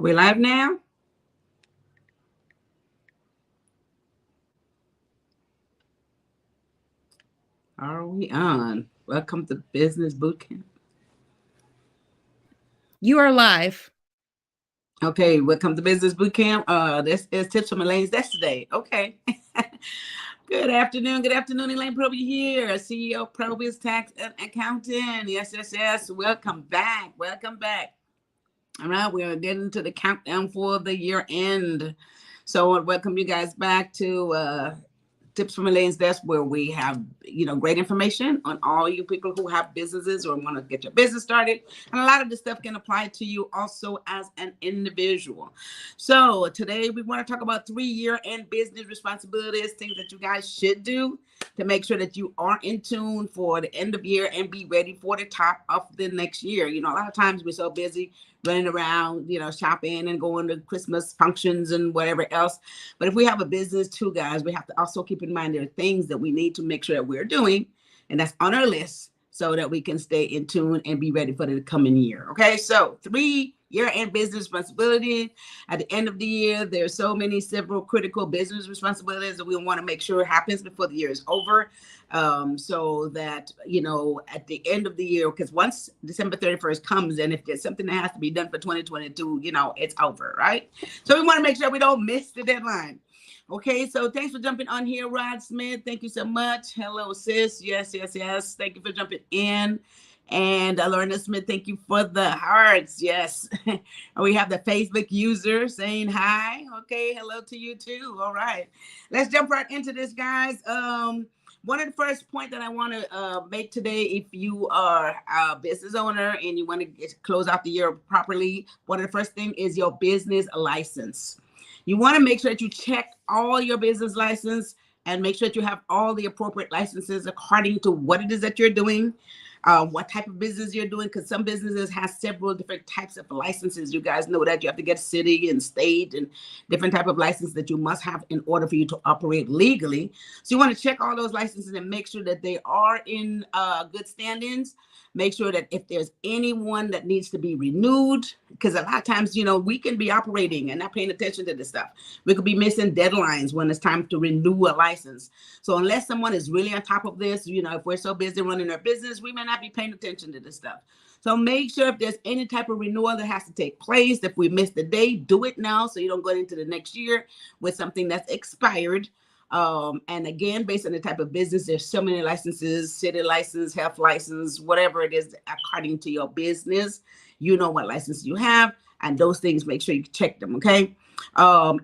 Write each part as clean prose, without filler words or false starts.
Are we live now? Are we on? Welcome to Business Bootcamp. You are live. Okay, welcome to Business Bootcamp. This is Tips from Elaine's Desk today. Okay. Good afternoon. Good afternoon, Elaine Proby here, CEO of PROBY'S Tax and Accounting. Yes. Welcome back. Welcome back. All right, we're getting to the countdown for the year end. So I welcome you guys back to Tips from Elaine's Desk, where we have, great information on all you people who have businesses or want to get your business started. And a lot of this stuff can apply to you also as an individual. So today we want to talk about 3-year end business responsibilities, things that you guys should do to make sure that you are in tune for the end of year and be ready for the top of the next year. A lot of times we're so busy running around, shopping and going to Christmas functions and whatever else. But if we have a business too, guys, we have to also keep in mind there are things that we need to make sure that we're doing, and that's on our list so that we can stay in tune and be ready for the coming year. Okay, so 3-year end business responsibility. At the end of the year, there's several critical business responsibilities that we want to make sure happens before the year is over. So that, at the end of the year, because once December 31st comes, and if there's something that has to be done for 2022, it's over, right? So we want to make sure we don't miss the deadline. Okay, so thanks for jumping on here, Rod Smith. Thank you so much. Hello, sis. Yes. Thank you for jumping in. And Lorna Smith, thank you for the hearts. Yes. And we have the Facebook user saying hi. Okay, hello to you too. All right. Let's jump right into this, guys. One of the first point that I want to make today, if you are a business owner and you want to close out the year properly, one of the first thing is your business license. You want to make sure that you check all your business license and make sure that you have all the appropriate licenses according to what it is that you're doing, what type of business you're doing, because some businesses have several different types of licenses. You guys know that you have to get city and state and different type of license that you must have in order for you to operate legally. So you want to check all those licenses and make sure that they are in good standings. Make sure that if there's anyone that needs to be renewed, because a lot of times, we can be operating and not paying attention to this stuff. We could be missing deadlines when it's time to renew a license. So unless someone is really on top of this, if we're so busy running our business, we may not be paying attention to this stuff. So make sure if there's any type of renewal that has to take place, if we miss the day, do it now so you don't go into the next year with something that's expired. And again, based on the type of business, there's so many licenses: city license, health license, whatever it is, according to your business, what license you have, and those things, make sure you check them. Okay.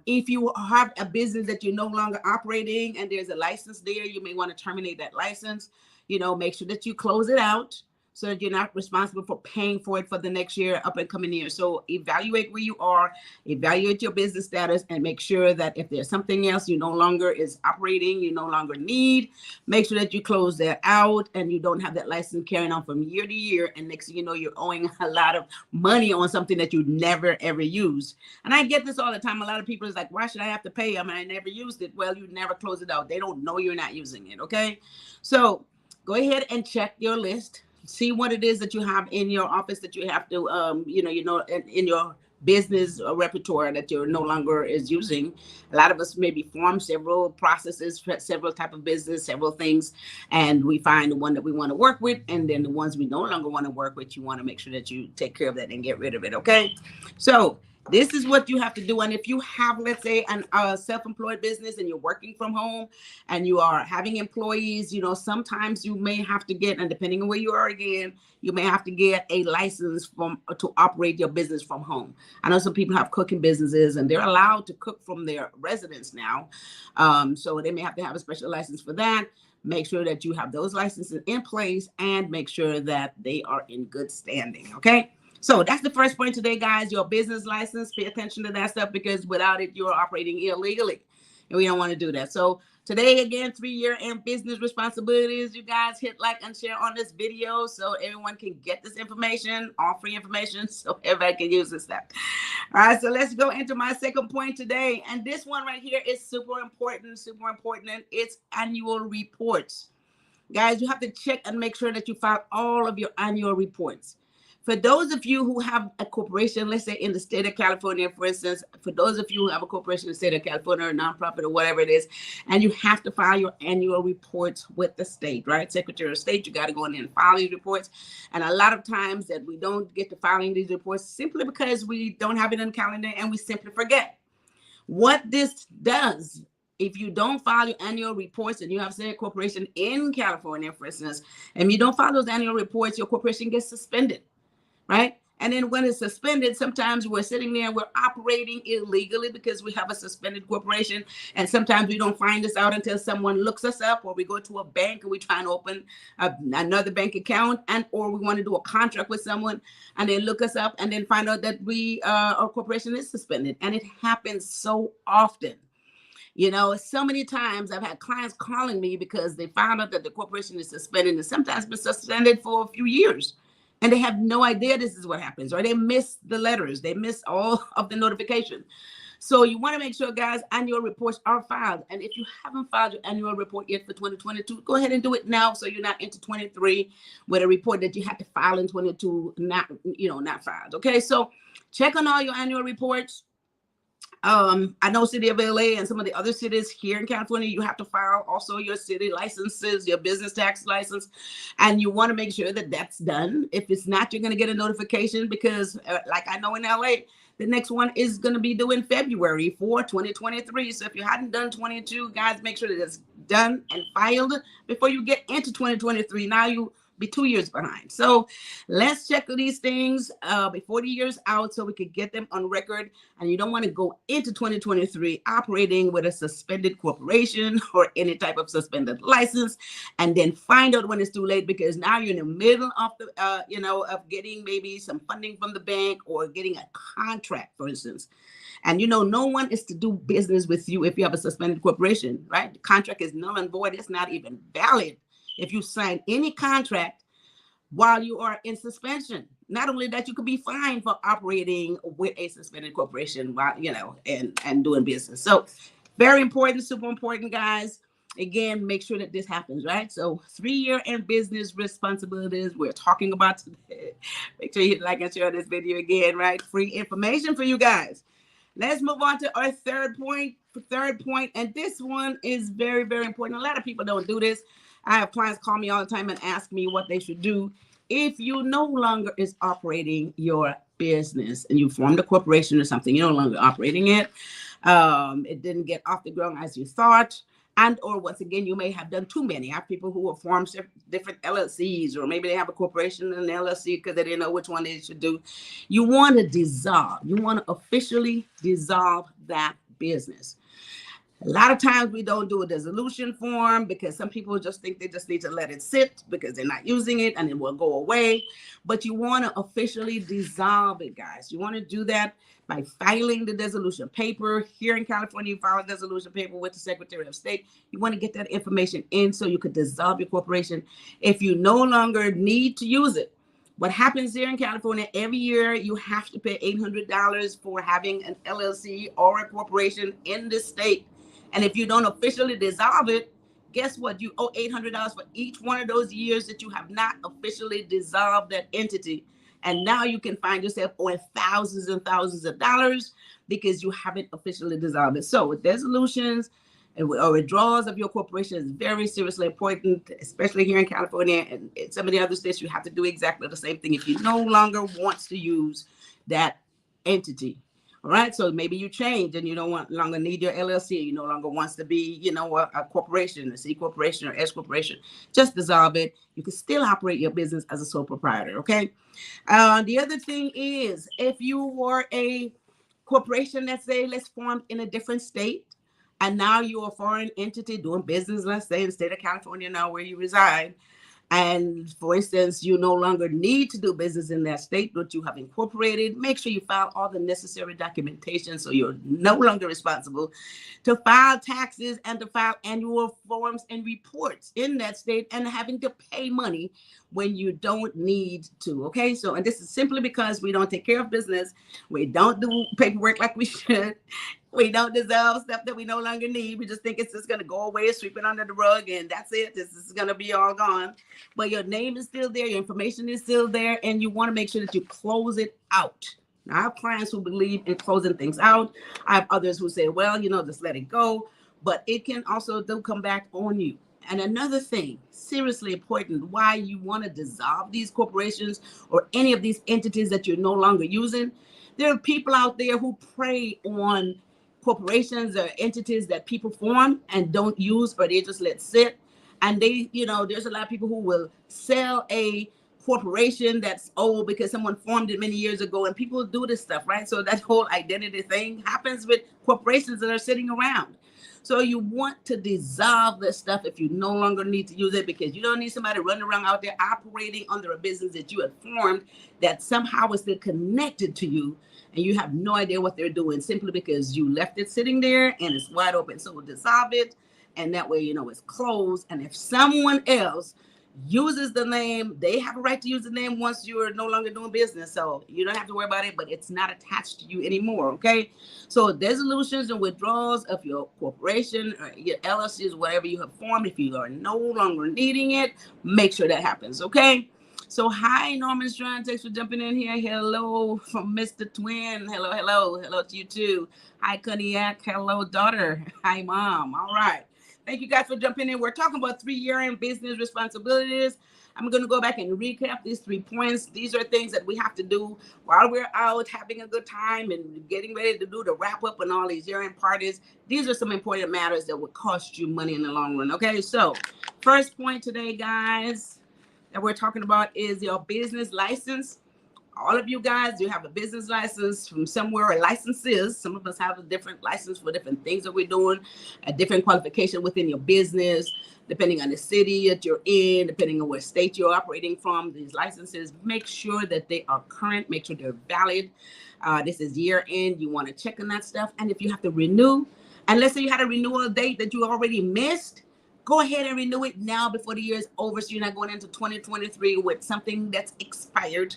If you have a business that you're no longer operating and there's a license there, you may want to terminate that license. Make sure that you close it out so that you're not responsible for paying for it for the next year, up and coming year. So evaluate where you are, evaluate your business status, and make sure that if there's something else you no longer is operating, you no longer need, make sure that you close that out and you don't have that license carrying on from year to year. And next thing you know, you're owing a lot of money on something that you never, ever used. And I get this all the time. A lot of people is like, why should I have to pay? I never used it. Well, you never close it out. They don't know you're not using it, okay? So go ahead and check your list. See what it is that you have in your office that you have to, in your business repertoire that you're no longer is using. A lot of us maybe form several processes, several type of business, several things, and we find the one that we want to work with, and then the ones we no longer want to work with, you want to make sure that you take care of that and get rid of it. Okay, so this is what you have to do. And if you have, let's say, a self-employed business and you're working from home and you are having employees, sometimes you may have to get, and depending on where you are again, you may have to get a license to operate your business from home. I know some people have cooking businesses and they're allowed to cook from their residence now. So they may have to have a special license for that. Make sure that you have those licenses in place and make sure that they are in good standing. Okay. So that's the first point today, guys. Your business license, pay attention to that stuff, because without it, you're operating illegally. And we don't want to do that. So today, again, 3-year and business responsibilities. You guys hit like and share on this video so everyone can get this information, all free information, so everybody can use this stuff. All right, so let's go into my second point today. And this one right here is super important, and it's annual reports. Guys, you have to check and make sure that you file all of your annual reports. For those of you who have a corporation, let's say in the state of California, for instance, for those of you who have a corporation in the state of California or nonprofit or whatever it is, and you have to file your annual reports with the state, right? Secretary of State, you got to go in there and file these reports. And a lot of times that we don't get to filing these reports simply because we don't have it on the calendar and we simply forget. What this does, if you don't file your annual reports and you have, say, a corporation in California, for instance, and you don't file those annual reports, your corporation gets suspended, right? And then when it's suspended, sometimes we're sitting there and we're operating illegally because we have a suspended corporation. And sometimes we don't find this out until someone looks us up, or we go to a bank and we try and open another bank account, and or we want to do a contract with someone and they look us up and then find out that our corporation is suspended. And it happens so often. You know, so many times I've had clients calling me because they found out that the corporation is suspended, and sometimes been suspended for a few years. And they have no idea this is what happens, or they miss the letters. They miss all of the notifications. So you want to make sure, guys, annual reports are filed. And if you haven't filed your annual report yet for 2022, go ahead and do it now, so you're not into 23 with a report that you had to file in 22, not filed. Okay, so check on all your annual reports. I know city of LA and some of the other cities here in California, you have to file also your city licenses, your business tax license, and you want to make sure that that's done. If it's not, you're going to get a notification because like I know in LA, the next one is going to be due in February for 2023. So if you hadn't done 22, guys, make sure that it's done and filed before you get into 2023. Now you be 2 years behind. So let's check these things before the year's out so we could get them on record. And you don't want to go into 2023 operating with a suspended corporation or any type of suspended license and then find out when it's too late, because now you're in the middle of the of getting maybe some funding from the bank or getting a contract, for instance. And no one is to do business with you if you have a suspended corporation, right? The contract is null and void. It's not even valid if you sign any contract while you are in suspension. Not only that, you could be fined for operating with a suspended corporation while, and doing business. So very important, super important, guys. Again, make sure that this happens, right? So 3-year and business responsibilities we're talking about today. Make sure you hit like and share this video again, right? Free information for you guys. Let's move on to our third point. And this one is very, very important. A lot of people don't do this. I have clients call me all the time and ask me what they should do if you no longer is operating your business and you formed a corporation or something, you're no longer operating it. It didn't get off the ground as you thought. And or once again, you may have done too many. I have people who have formed different LLCs, or maybe they have a corporation and an LLC because they didn't know which one they should do. You want to dissolve. You want to officially dissolve that business. A lot of times we don't do a dissolution form because some people just think they just need to let it sit because they're not using it and it will go away. But you want to officially dissolve it, guys. You want to do that by filing the dissolution paper. Here in California, you file a dissolution paper with the Secretary of State. You want to get that information in so you could dissolve your corporation if you no longer need to use it. What happens here in California, every year you have to pay $800 for having an LLC or a corporation in this state. And if you don't officially dissolve it, guess what? You owe $800 for each one of those years that you have not officially dissolved that entity. And now you can find yourself owing thousands and thousands of dollars because you haven't officially dissolved it. So with dissolutions or withdrawals of your corporation is very seriously important, especially here in California and in some of the other states. You have to do exactly the same thing if you no longer want to use that entity. All right, so maybe you change and you don't longer need your LLC. You no longer wants to be, a corporation, a C corporation or S corporation. Just dissolve it. You can still operate your business as a sole proprietor, okay? The other thing is, if you were a corporation, let's formed in a different state, and now you're a foreign entity doing business, let's say in the state of California now where you reside, and for instance, you no longer need to do business in that state, but you have incorporated, make sure you file all the necessary documentation so you're no longer responsible to file taxes and to file annual forms and reports in that state and having to pay money when you don't need to. Okay, so and this is simply because we don't take care of business, we don't do paperwork like we should, we don't dissolve stuff that we no longer need. We just think it's just going to go away, sweep it under the rug, and that's it. This is going to be all gone. But your name is still there, your information is still there, and you want to make sure that you close it out. Now, I have clients who believe in closing things out. I have others who say, well, just let it go. But it can also do come back on you. And another thing, seriously important, why you want to dissolve these corporations or any of these entities that you're no longer using. There are people out there who prey on corporations or entities that people form and don't use, or they just let sit. And they, there's a lot of people who will sell a corporation that's old because someone formed it many years ago, and people do this stuff, right? So that whole identity thing happens with corporations that are sitting around. So you want to dissolve this stuff if you no longer need to use it, because you don't need somebody running around out there operating under a business that you have formed that somehow is still connected to you, and you have no idea what they're doing simply because you left it sitting there and it's wide open. So we'll dissolve it, and that way it's closed. And if someone else uses the name, they have a right to use the name once you're no longer doing business. So you don't have to worry about it, but it's not attached to you anymore. Okay. So dissolutions and withdrawals of your corporation or your LLCs, whatever you have formed, if you are no longer needing it, make sure that happens. Okay. So hi, Norman Strand. Thanks for jumping in here. Hello from Mr. Twin. Hello to you too. Hi, Cognac. Hello, daughter. Hi, mom. All right. Thank you guys for jumping in. We're talking about 3-year business responsibilities. I'm going to go back and recap these 3 points. These are things that we have to do while we're out having a good time and getting ready to do the wrap up and all these year-end parties. These are some important matters that will cost you money in the long run. Okay, so first point today, guys, that we're talking about is your business license. All of you guys, you have a business license from somewhere, or licenses. Some of us have a different license for different things that we're doing, a different qualification within your business, depending on the city that you're in, depending on what state you're operating from. These licenses, make sure that they are current, make sure they're valid. This is year end. You want to check on that stuff. And if you have to renew, and let's say you had a renewal date that you already missed, go ahead and renew it now before the year is over, so you're not going into 2023 with something that's expired.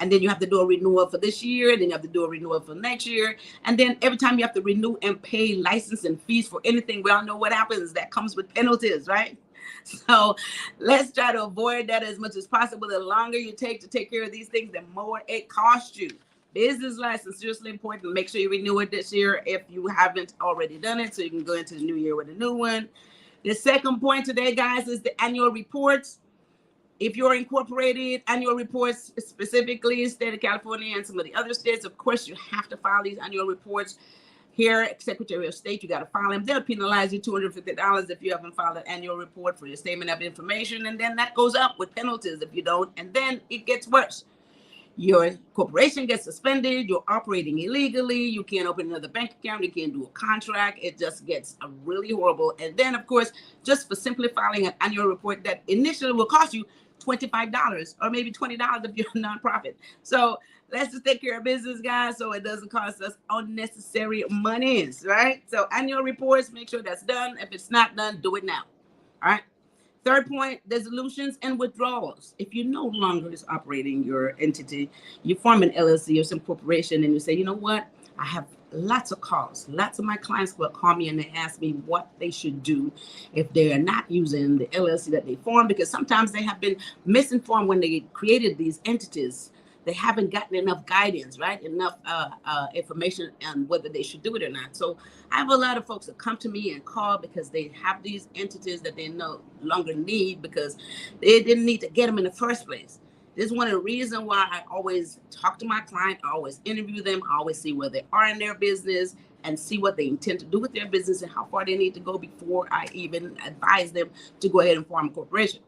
And then you have to do a renewal for this year. Then you have to do a renewal for next year. And then every time you have to renew and pay license and fees for anything, we all know what happens. That comes with penalties, right? So let's try to avoid that as much as possible. The longer you take to take care of these things, the more it costs you. Business license, seriously important. Make sure you renew it this year if you haven't already done it, so you can go into the new year with a new one. The second point today, guys, is the annual reports. If you're incorporated, annual reports, specifically state of California and some of the other states, of course, you have to file these annual reports. Here, Secretary of State, you got to file them. They'll penalize you $250 if you haven't filed an annual report for your statement of information. And then that goes up with penalties if you don't. And then it gets worse. Your corporation gets suspended. You're operating illegally. You can't open another bank account. You can't do a contract. It just gets really horrible. And then, of course, just for simply filing an annual report that initially will cost you $25 or maybe $20 if you're a nonprofit. So let's just take care of business, guys, so it doesn't cost us unnecessary monies, right? So annual reports, make sure that's done. If it's not done, do it now. All right. Third point, dissolutions and withdrawals. If you no longer is operating your entity, you form an LLC or some corporation, and you say, you know what, I have lots of calls. Lots of my clients will call me and they ask me what they should do if they are not using the LLC that they formed, because sometimes they have been misinformed when they created these entities. They haven't gotten enough guidance, right? Enough information on whether they should do it or not. So I have a lot of folks that come to me and call because they have these entities that they no longer need because they didn't need to get them in the first place. This is one of the reasons why I always talk to my client. I always interview them. I always see where they are in their business and see what they intend to do with their business and how far they need to go before I even advise them to go ahead and form a corporation.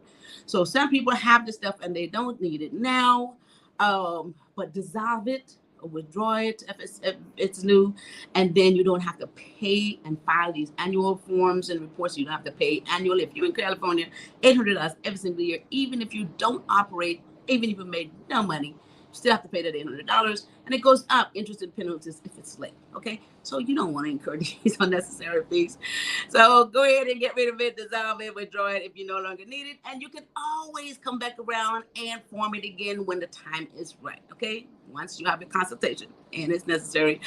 So some people have this stuff and they don't need it now, but dissolve it or withdraw it if it's new, and then you don't have to pay and file these annual forms and reports. You don't have to pay annually if you're in California, $800 every single year, even if you don't operate. Even if you made no money, still have to pay that $800, and it goes up, interest and penalties if it's late. Okay, so you don't want to incur these unnecessary fees. So go ahead and get rid of it, dissolve it, withdraw it if you no longer need it, and you can always come back around and form it again when the time is right. Okay, once you have your consultation and it's necessary,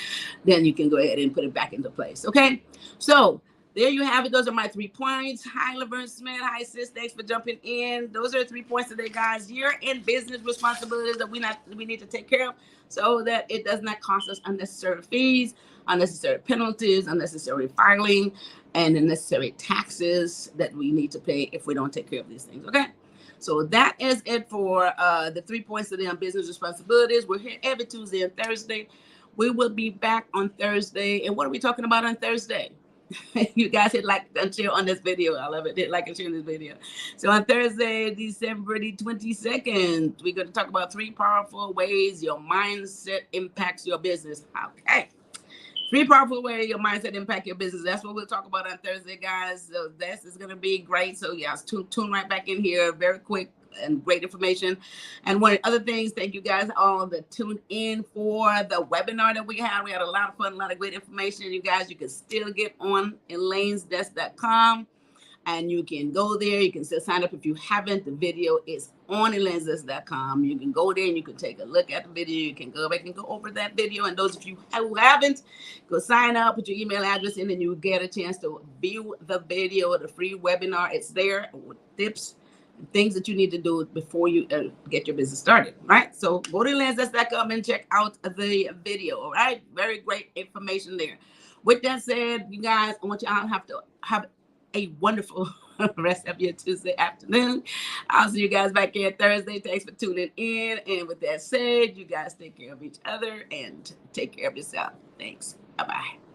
then you can go ahead and put it back into place. Okay, so there you have it. Those are my 3 points. Hi, Laverne Smith. Hi, sis. Thanks for jumping in. Those are 3 points today, guys. You're in business responsibilities that we need to take care of so that it does not cost us unnecessary fees, unnecessary penalties, unnecessary filing, and unnecessary taxes that we need to pay if we don't take care of these things. Okay. So that is it for the 3 points today on business responsibilities. We're here every Tuesday and Thursday. We will be back on Thursday. And what are we talking about on Thursday? You guys hit like and share on this video. I love it. Hit like and share this video. So on Thursday, December the 22nd, we're going to talk about 3 powerful ways your mindset impacts your business. Okay. 3 powerful ways your mindset impact your business. That's what we'll talk about on Thursday, guys. So this is going to be great. So yes, tune right back in here. Very quick and great information. And one of the other things, thank you guys all that tuned in for the webinar that we had. We had a lot of fun, a lot of great information. You guys, you can still get on Elaine'sDesk.com. And you can go there. You can still sign up if you haven't. The video is on Elaine'sDesk.com. You can go there and you can take a look at the video. You can go back and go over that video. And those of you who haven't, go sign up, put your email address in, and you get a chance to view the video, the free webinar. It's there with tips, things that you need to do before you get your business started, right? So go to Elaine'sDesk.com and check out the video, all right? Very great information there. With that said, you guys, I want you all to have a wonderful rest of your Tuesday afternoon. I'll see you guys back here Thursday. Thanks for tuning in. And with that said, you guys take care of each other and take care of yourself. Thanks. Bye-bye.